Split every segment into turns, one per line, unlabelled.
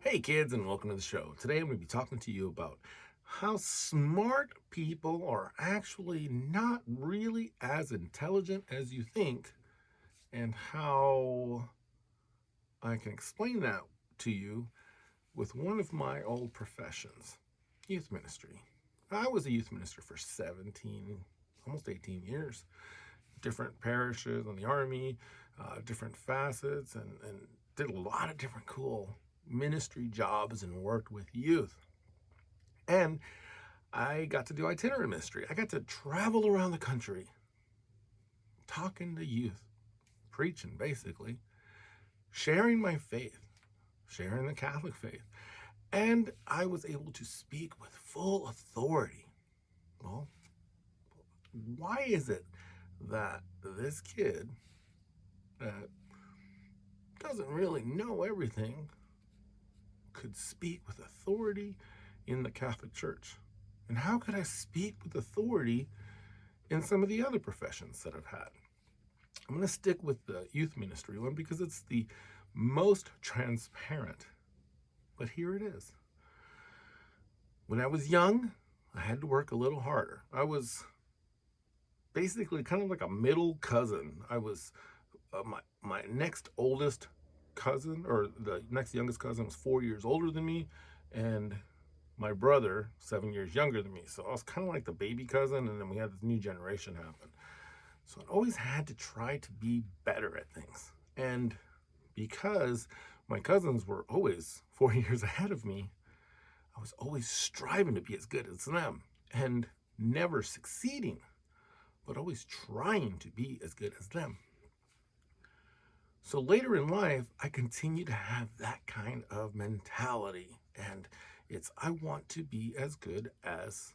Hey kids, and welcome to the show. Today I'm going to be talking to you about how smart people are actually not really as intelligent as you think, and how I can explain that to you with one of my old professions, youth ministry. I was a youth minister for 17, almost 18 years, different parishes in the Army, different facets, and did a lot of different cool ministry jobs and worked with youth. And I got to do itinerant ministry. I got to travel around the country talking to youth, preaching basically, sharing my faith, sharing the Catholic faith. And I was able to speak with full authority. Well, why is it that this kid that doesn't really know everything could speak with authority in the Catholic Church? And how could I speak with authority in some of the other professions that I've had? I'm going to stick with the youth ministry one because it's the most transparent. But here it is. When I was young, I had to work a little harder. I was basically kind of like a middle cousin. I was my next oldest cousin, or the next youngest cousin, was 4 years older than me, and my brother 7 years younger than me. So I was kind of like the baby cousin, and then we had this new generation happen. So I always had to try to be better at things. And because my cousins were always 4 years ahead of me, I was always striving to be as good as them and never succeeding, but always trying to be as good as them. So later in life, I continue to have that kind of mentality. And it's, I want to be as good as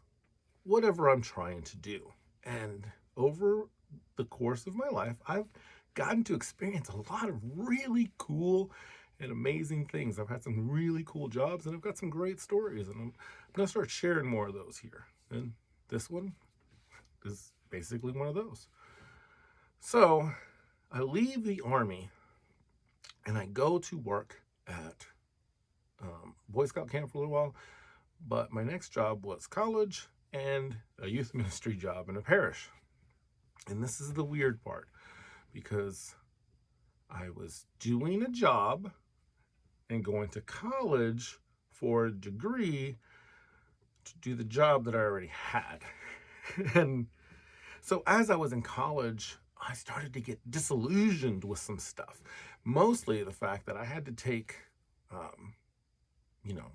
whatever I'm trying to do. And over the course of my life, I've gotten to experience a lot of really cool and amazing things. I've had some really cool jobs, and I've got some great stories, and I'm going to start sharing more of those here. And this one is basically one of those. So I leave the Army and I go to work at Boy Scout camp for a little while, but my next job was college and a youth ministry job in a parish. And this is the weird part, because I was doing a job and going to college for a degree to do the job that I already had. And so as I was in college, I started to get disillusioned with some stuff. Mostly the fact that I had to take, um, you know,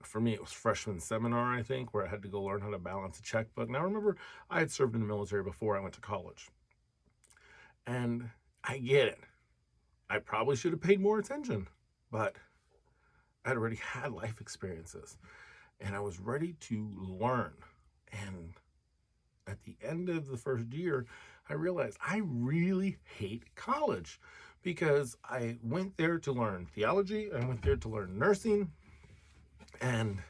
for me, it was freshman seminar, I think, where I had to go learn how to balance a checkbook. Now, remember, I had served in the military before I went to college. And I get it. I probably should have paid more attention, but I'd already had life experiences and I was ready to learn. And at the end of the first year, I realized I really hate college because I went there to learn theology, I went there to learn nursing, and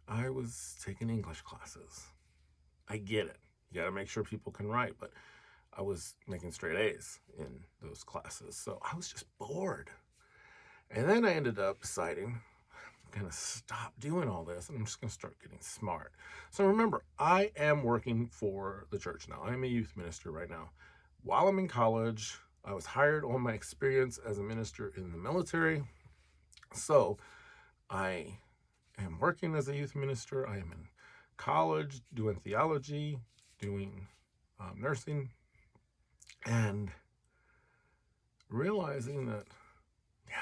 I was taking English classes. I get it. You got to make sure people can write, but I was making straight A's in those classes. So I was just bored. And then I ended up deciding I'm going to stop doing all this and I'm just going to start getting smart. So remember, I am working for the church now. I'm a youth minister right now. While I'm in college, I was hired on my experience as a minister in the military. So I am working as a youth minister. I am in college doing theology, doing nursing, and realizing that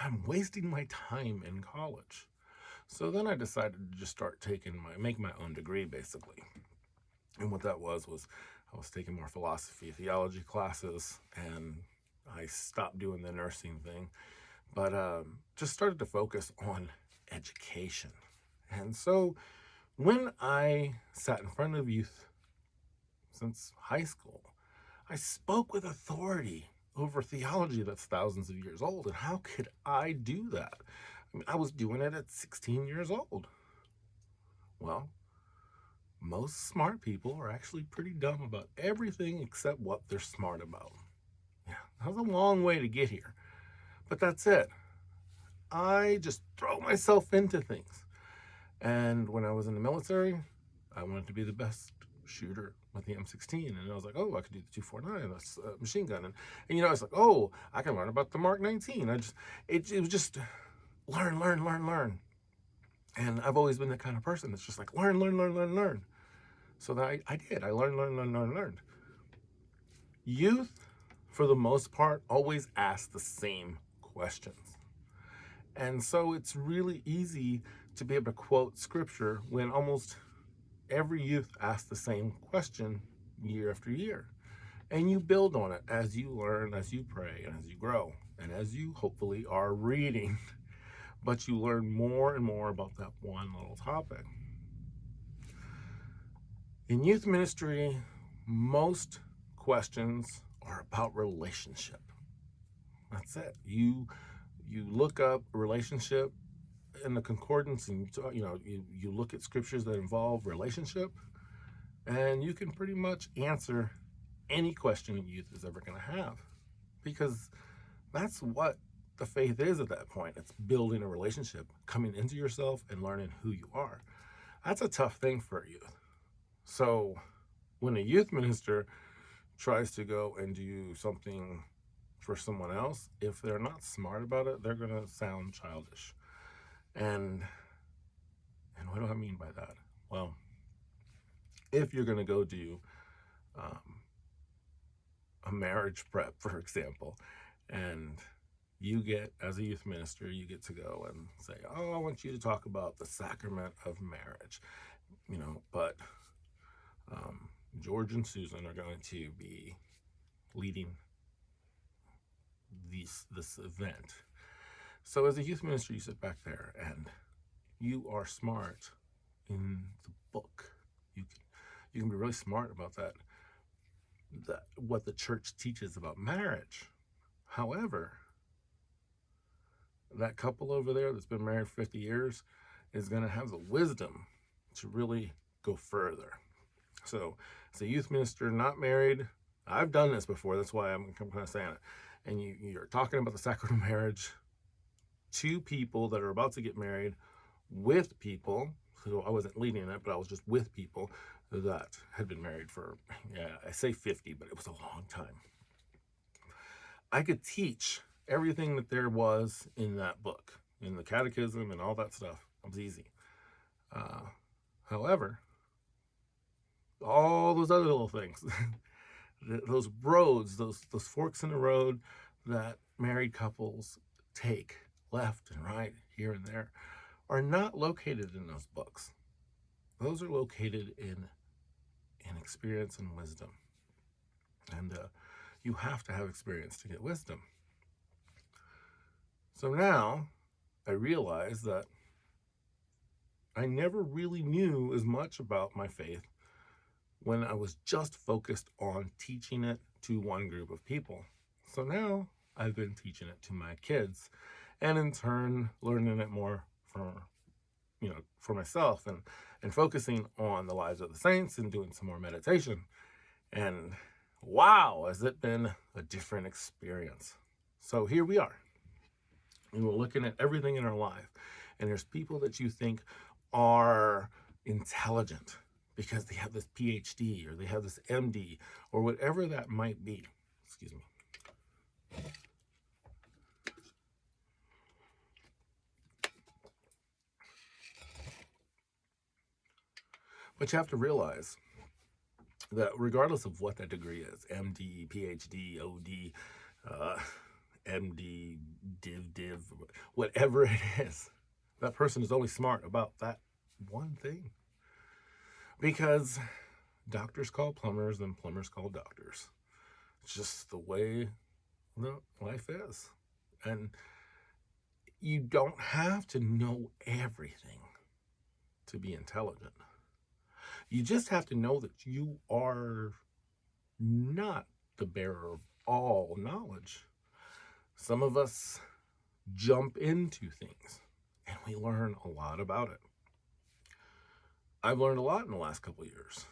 I'm wasting my time in college. So then I decided to just start make my own degree basically. And what that was I was taking more philosophy, theology classes, and I stopped doing the nursing thing, but just started to focus on education. And so when I sat in front of youth since high school, I spoke with authority over theology that's thousands of years old. And how could I do that? I mean, I was doing it at 16 years old. Well, most smart people are actually pretty dumb about everything except what they're smart about. Yeah, that was a long way to get here. But that's it. I just throw myself into things. And when I was in the military, I wanted to be the best shooter with the M16. And I was like, oh, I could do the 249, that's a machine gun. And I was like, oh, I can learn about the Mark 19. It was just learn, learn, learn, learn. And I've always been the kind of person that's just like, learn, learn, learn, learn, learn. So that I did. I learned, learned, learned, learned, learned. Youth, for the most part, always ask the same questions. And so it's really easy to be able to quote scripture when almost every youth asks the same question year after year. And you build on it as you learn, as you pray, and as you grow, and as you hopefully are reading. But you learn more and more about that one little topic. In youth ministry, most questions are about relationship. That's it. You look up relationship in the concordance, and you look at scriptures that involve relationship, and you can pretty much answer any question a youth is ever going to have, because that's what the faith is at that point. It's building a relationship, coming into yourself and learning who you are. That's a tough thing for a youth. So when a youth minister tries to go and do something for someone else, if they're not smart about it, they're going to sound childish. And what do I mean by that? Well, if you're going to go do a marriage prep, for example, and you get, as a youth minister, you get to go and say, oh, I want you to talk about the sacrament of marriage, but George and Susan are going to be leading this event. So as a youth minister, you sit back there and you are smart in the book. You can be really smart about that what the church teaches about marriage. However, that couple over there that's been married 50 years is going to have the wisdom to really go further. So as a youth minister, not married, I've done this before, that's why I'm kind of saying it, and you're talking about the sacrament of marriage to people that are about to get married, with people, so I wasn't leading it, but I was just with people that had been married for, I say 50, but it was a long time. I could teach everything that there was in that book, in the catechism and all that stuff. It was easy. However, all those other little things, those roads, those forks in the road that married couples take left and right, here and there, are not located in those books. Those are located in experience and wisdom. And you have to have experience to get wisdom. So now I realize that I never really knew as much about my faith when I was just focused on teaching it to one group of people. So now I've been teaching it to my kids, and in turn learning it more for myself, and focusing on the lives of the saints and doing some more meditation. And wow, has it been a different experience. So here we are, and we're looking at everything in our life, and there's people that you think are intelligent because they have this PhD or they have this MD or whatever that might be. Excuse me. But you have to realize that regardless of what that degree is, MD, PhD, OD, MD, div, whatever it is, that person is only smart about that one thing. Because doctors call plumbers and plumbers call doctors. It's just the way life is. And you don't have to know everything to be intelligent. You just have to know that you are not the bearer of all knowledge. Some of us jump into things and we learn a lot about it. I've learned a lot in the last couple of years.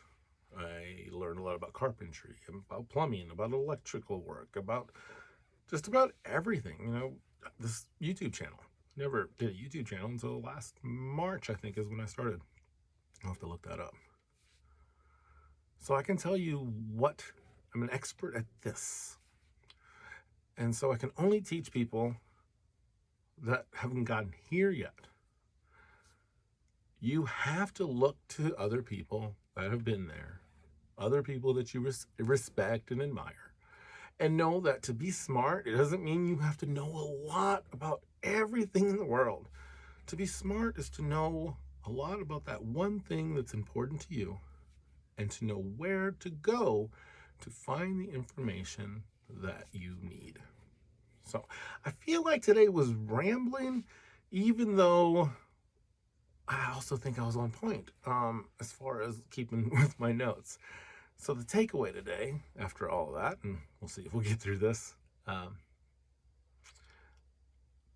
I learned a lot about carpentry, about plumbing, about electrical work, about just about everything, this YouTube channel. Never did a YouTube channel until last March, I think, is when I started. I'll have to look that up. So I can tell you what, I'm an expert at this. And so I can only teach people that haven't gotten here yet. You have to look to other people that have been there, other people that you respect and admire, and know that to be smart, it doesn't mean you have to know a lot about everything in the world. To be smart is to know a lot about that one thing that's important to you and to know where to go to find the information that you need. So I feel like today was rambling, even though I also think I was on point as far as keeping with my notes. So the takeaway today, after all of that, and we'll see if we'll get through this,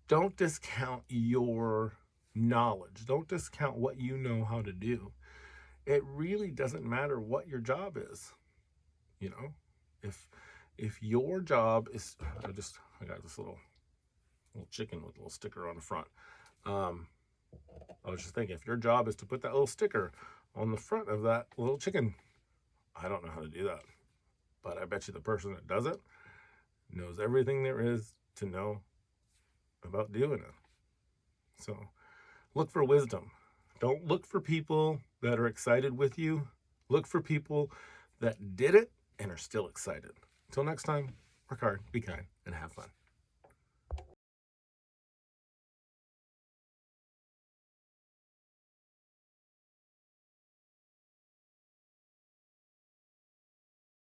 don't discount your knowledge. Don't discount what you know how to do. It really doesn't matter what your job is. You know, if your job is, I got this little chicken with a little sticker on the front. I was just thinking, if your job is to put that little sticker on the front of that little chicken, I don't know how to do that. But I bet you the person that does it knows everything there is to know about doing it. So look for wisdom. Don't look for people that are excited with you. Look for people that did it and are still excited. Until next time, work hard, be kind, and have fun.